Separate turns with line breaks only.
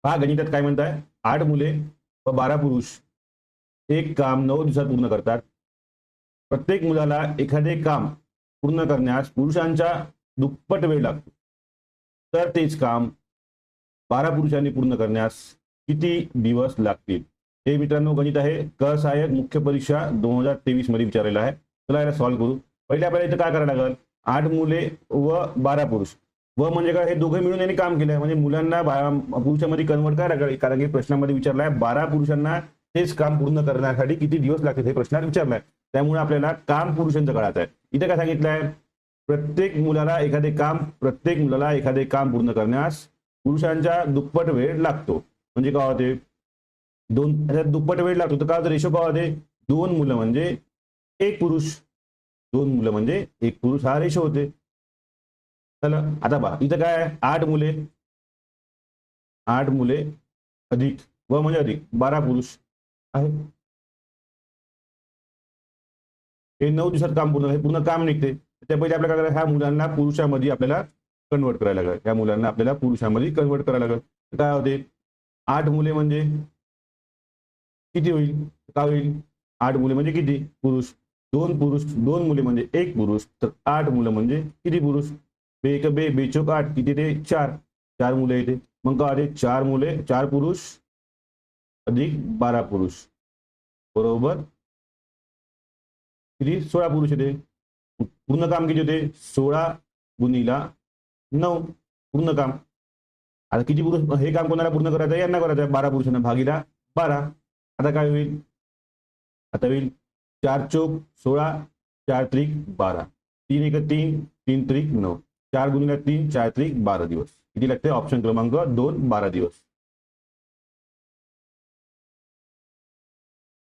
पहा गणितात काय म्हणताय, 8 मुले व 12 पुरुष एक काम 9 दिवसात पूर्ण करतात. प्रत्येक मुलाला एखादे काम पूर्ण करण्यास पुरुषांच्या दुप्पट वेळ लागतो. तर तेच काम 12 पुरुषांनी पूर्ण करण्यास किती दिवस लागतील? हे मित्रांनो गणित आहे, क सहाय्यक मुख्य परीक्षा 2023 मध्ये विचारलेलं आहे. चला याला सॉल्व्ह करू. पहिले आपल्याला इथं काय करावं लागेल, 8 मुले व 12 पुरुष. व म्हणजे काय, हे दोघे मिळून यांनी काम केलंय, म्हणजे मुलांना पुरुषांमध्ये कन्वर्ट करायला लागेल. कारण की प्रश्नामध्ये विचारलाय 12 पुरुषांना तेच काम पूर्ण करण्यासाठी किती दिवस लागतील हे प्रश्नात विचारलाय. त्यामुळे आपल्याला काम पुरुषांचं काढायचं आहे. इथे काय सांगितलंय, प्रत्येक मुलाला एखादे काम पूर्ण करण्यास पुरुषांच्या दुप्पट वेळ लागतो. म्हणजे काय होते, दुप्पट वेळ लागतो. तर काय होतं, रेशो काय होते, 2 मुलं म्हणजे 1 पुरुष. 2 मुलं म्हणजे 1 पुरुष हा रेशो होते. चला आता पहा इथं काय आहे, 8 मुले अधिक व म्हणजे अधिक 12 पुरुष आहे. हे 9 दिवसात काम पूर्ण, हे पूर्ण काम निघते. त्या पहिले आपल्याला काय करायचं, ह्या मुलांना पुरुषामध्ये आपल्याला कन्वर्ट करायला लागेल. ह्या मुलांना आपल्याला पुरुषामध्ये कन्वर्ट करायला लागेल. काय होते, 8 मुले म्हणजे किती होईल, काय होईल, 8 मुले म्हणजे किती पुरुष, 2 पुरुष, 2 मुले म्हणजे 1 पुरुष. तर 8 मुलं म्हणजे किती पुरुष, बे एक बे बेचोक 8, किती ते 4, 4 मुले येते. मग काय होते, 4 मुले 4 पुरुष अधिक 12 पुरुष बरोबर किती, 16 पुरुष येते. पूर्ण काम किती होते, 16 गुणिला 9 पूर्ण काम. आता किती पुरुष, हे काम कोणाला पूर्ण करायचं आहे, यांना करायचं आहे, 12 पुरुषांना भागीला 12. आता काय होईल, आता होईल 4 चोक 16, 4 त्रिक 12, 3 एक 3, 3 त्रिक 9, 4 गुणिले 3, 4 त्रिक 12 दिवस. किती लागते, ऑप्शन क्रमांक 2 12 दिवस.